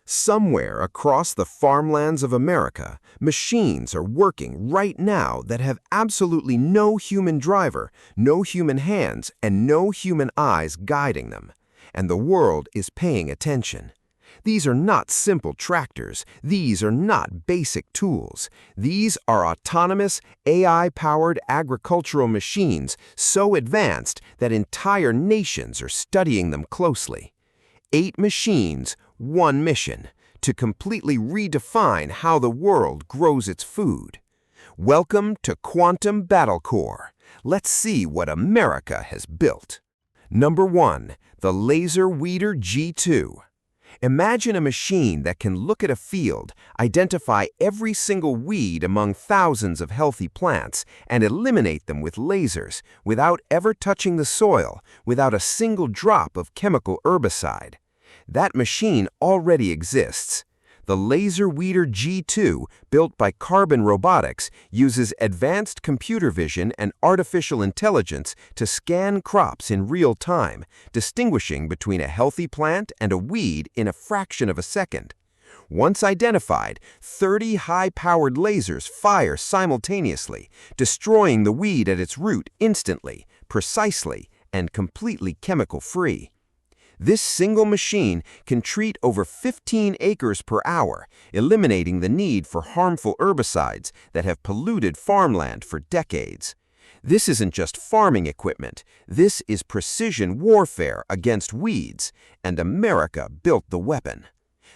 Somewhere across the farmlands of America, machines are working right now that have absolutely no human driver, no human hands, and no human eyes guiding them. And the world is paying attention. These are not simple tractors. These are not basic tools. These are autonomous, AI-powered agricultural machines so advanced that entire nations are studying them closely. 8 machines, 1 mission, to completely redefine how the world grows its food. Welcome to Quantum BattleCore. Let's see what America has built. Number 1. The LaserWeeder G2. Imagine a machine that can look at a field, identify every single weed among thousands of healthy plants, and eliminate them with lasers, without ever touching the soil, without a single drop of chemical herbicide. That machine already exists. The LaserWeeder G2, built by Robotics, uses advanced computer vision and artificial intelligence to scan crops in real time, distinguishing between a healthy plant and a weed in a fraction of a second. Once identified, 30 high-powered lasers fire simultaneously, destroying the weed at its root instantly, precisely, and completely chemical-free. This single machine can treat over 15 acres per hour, eliminating the need for harmful herbicides that have polluted farmland for decades. This isn't just farming equipment. This is precision warfare against weeds, and America built the weapon.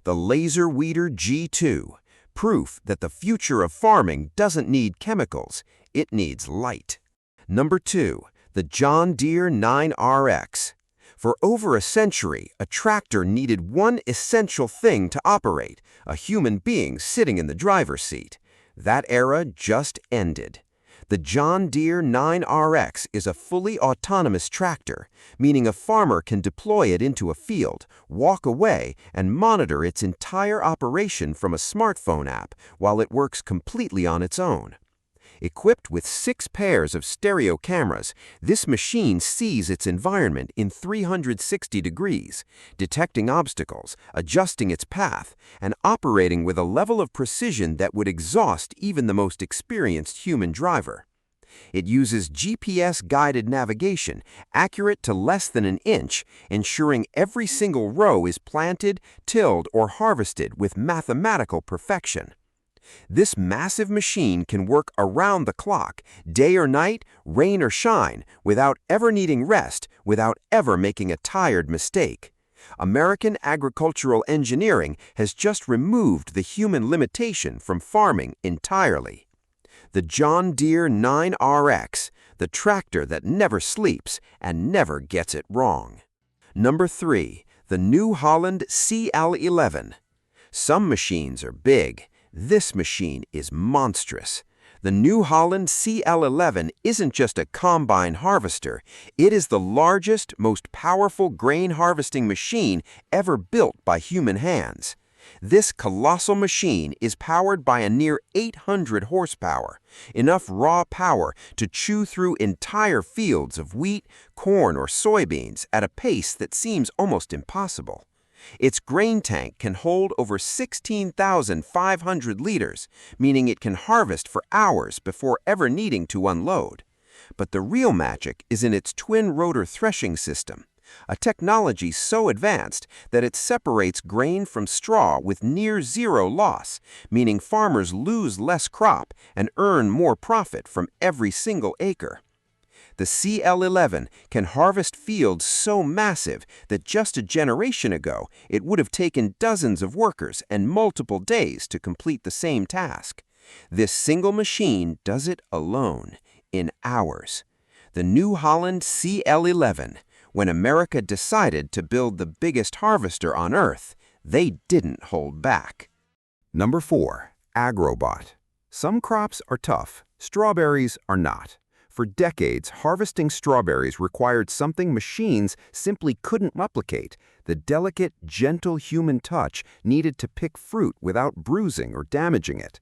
The LaserWeeder G2, proof that the future of farming doesn't need chemicals, it needs light. Number 2. The John Deere 9RX. For over a century, a tractor needed one essential thing to operate, a human being sitting in the driver's seat. That era just ended. The John Deere 9RX is a fully autonomous tractor, meaning a farmer can deploy it into a field, walk away, and monitor its entire operation from a smartphone app while it works completely on its own. Equipped with 6 pairs of stereo cameras, this machine sees its environment in 360 degrees, detecting obstacles, adjusting its path, and operating with a level of precision that would exhaust even the most experienced human driver. It uses GPS-guided navigation, accurate to less than an inch, ensuring every single row is planted, tilled, or harvested with mathematical perfection. This massive machine can work around the clock, day or night, rain or shine, without ever needing rest, without ever making a tired mistake. American agricultural engineering has just removed the human limitation from farming entirely. The John Deere 9RX, the tractor that never sleeps and never gets it wrong. Number 3. The New Holland CL11. Some machines are big. This machine is monstrous. The New Holland CL11 isn't just a combine harvester. It is the largest, most powerful grain harvesting machine ever built by human hands. This colossal machine is powered by a near 800 horsepower, enough raw power to chew through entire fields of wheat, corn, or soybeans at a pace that seems almost impossible. Its grain tank can hold over 16,500 liters, meaning it can harvest for hours before ever needing to unload. But the real magic is in its twin-rotor threshing system, a technology so advanced that it separates grain from straw with near-zero loss, meaning farmers lose less crop and earn more profit from every single acre. The CL11 can harvest fields so massive that just a generation ago it would have taken dozens of workers and multiple days to complete the same task. This single machine does it alone, in hours. The New Holland CL11. When America decided to build the biggest harvester on Earth, they didn't hold back. Number 4. AGROBOT. Some crops are tough, strawberries are not. For decades, harvesting strawberries required something machines simply couldn't replicate, the delicate, gentle human touch needed to pick fruit without bruising or damaging it.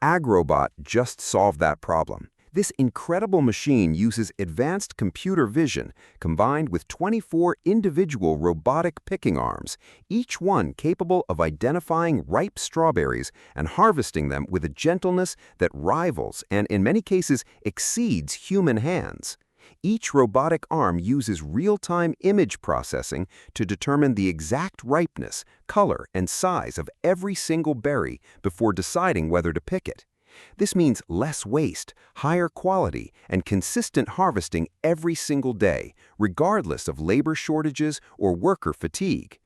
AGROBOT just solved that problem. This incredible machine uses advanced computer vision combined with 24 individual robotic picking arms, each one capable of identifying ripe strawberries and harvesting them with a gentleness that rivals and, in many cases, exceeds human hands. Each robotic arm uses real-time image processing to determine the exact ripeness, color, and size of every single berry before deciding whether to pick it. This means less waste, higher quality, and consistent harvesting every single day, regardless of labor shortages or worker fatigue.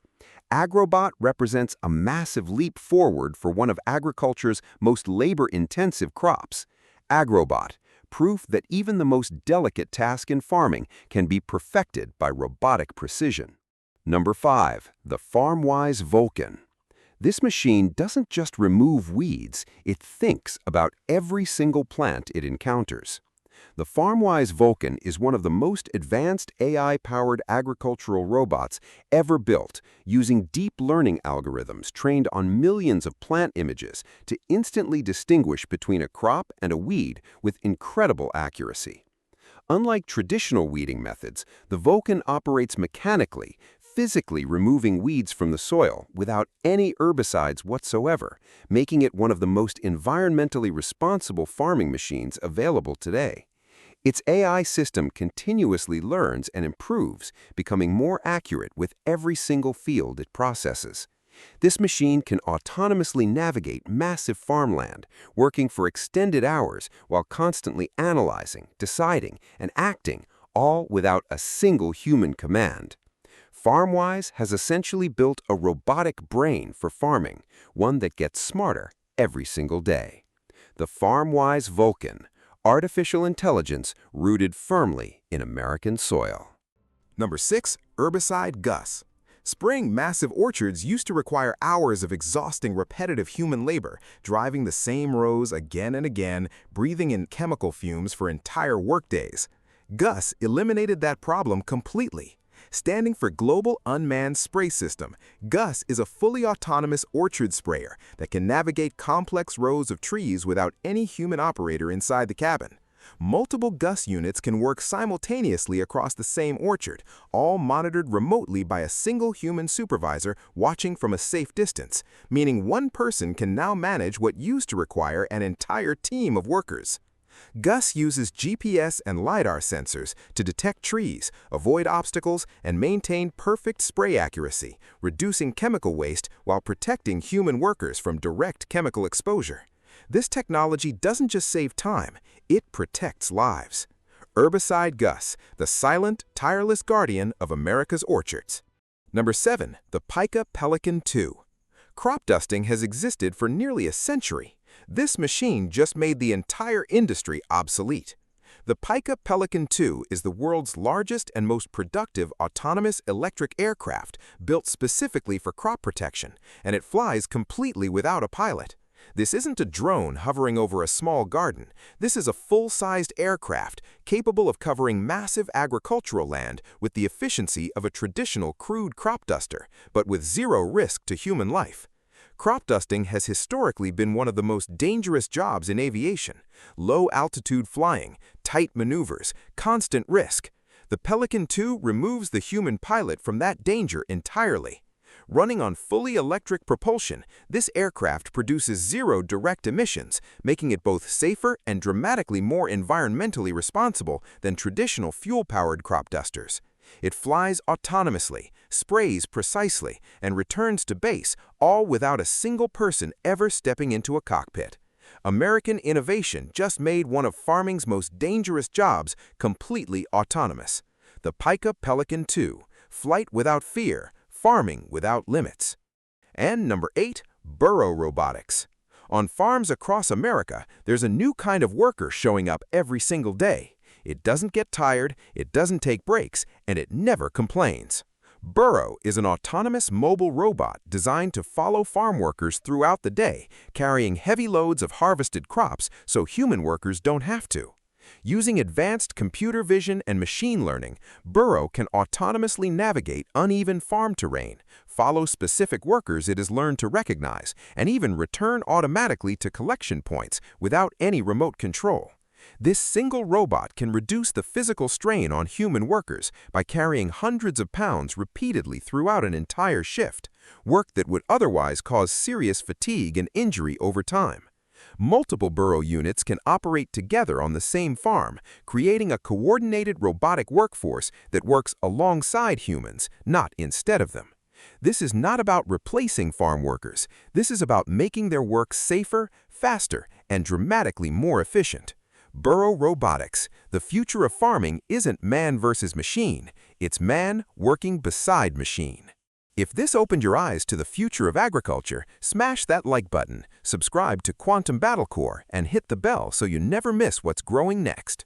AGROBOT represents a massive leap forward for one of agriculture's most labor-intensive crops. AGROBOT, proof that even the most delicate task in farming can be perfected by robotic precision. Number 5. The FarmWise Vulcan. This machine doesn't just remove weeds, it thinks about every single plant it encounters. The FarmWise Vulcan is one of the most advanced AI-powered agricultural robots ever built, using deep learning algorithms trained on millions of plant images to instantly distinguish between a crop and a weed with incredible accuracy. Unlike traditional weeding methods, the Vulcan operates mechanically, physically removing weeds from the soil without any herbicides whatsoever, making it one of the most environmentally responsible farming machines available today. Its AI system continuously learns and improves, becoming more accurate with every single field it processes. This machine can autonomously navigate massive farmland, working for extended hours while constantly analyzing, deciding, and acting, all without a single human command. FarmWise has essentially built a robotic brain for farming, one that gets smarter every single day. The FarmWise Vulcan, artificial intelligence rooted firmly in American soil. Number 6. Herbicide GUSS. Spraying massive orchards used to require hours of exhausting repetitive human labor, driving the same rows again and again, breathing in chemical fumes for entire workdays. GUSS eliminated that problem completely. Standing for Global Unmanned Spray System, GUSS is a fully autonomous orchard sprayer that can navigate complex rows of trees without any human operator inside the cabin. Multiple GUSS units can work simultaneously across the same orchard, all monitored remotely by a single human supervisor watching from a safe distance, meaning one person can now manage what used to require an entire team of workers. GUSS uses GPS and LiDAR sensors to detect trees, avoid obstacles, and maintain perfect spray accuracy, reducing chemical waste while protecting human workers from direct chemical exposure. This technology doesn't just save time, it protects lives. Herbicide GUSS, the silent, tireless guardian of America's orchards. Number 7. The Pyka Pelican 2. Crop dusting has existed for nearly a century. This machine just made the entire industry obsolete. The Pyka Pelican 2 is the world's largest and most productive autonomous electric aircraft built specifically for crop protection, and it flies completely without a pilot. This isn't a drone hovering over a small garden. This is a full-sized aircraft capable of covering massive agricultural land with the efficiency of a traditional crude crop duster, but with zero risk to human life. Crop dusting has historically been one of the most dangerous jobs in aviation. Low-altitude flying, tight maneuvers, constant risk. The Pelican 2 removes the human pilot from that danger entirely. Running on fully electric propulsion, this aircraft produces zero direct emissions, making it both safer and dramatically more environmentally responsible than traditional fuel-powered crop dusters. It flies autonomously, sprays precisely, and returns to base, all without a single person ever stepping into a cockpit. American innovation just made one of farming's most dangerous jobs completely autonomous. The Pyka Pelican 2, flight without fear, farming without limits. And number 8, Burro Robotics. On farms across America, there's a new kind of worker showing up every single day. It doesn't get tired, it doesn't take breaks, and it never complains. Burro is an autonomous mobile robot designed to follow farm workers throughout the day, carrying heavy loads of harvested crops so human workers don't have to. Using advanced computer vision and machine learning, Burro can autonomously navigate uneven farm terrain, follow specific workers it has learned to recognize, and even return automatically to collection points without any remote control. This single robot can reduce the physical strain on human workers by carrying hundreds of pounds repeatedly throughout an entire shift, work that would otherwise cause serious fatigue and injury over time. Multiple Burro units can operate together on the same farm, creating a coordinated robotic workforce that works alongside humans, not instead of them. This is not about replacing farm workers. This is about making their work safer, faster, and dramatically more efficient. Burro Robotics. The future of farming isn't man versus machine. It's man working beside machine. If this opened your eyes to the future of agriculture, smash that like button, subscribe to BattleCore, and hit the bell so you never miss what's growing next.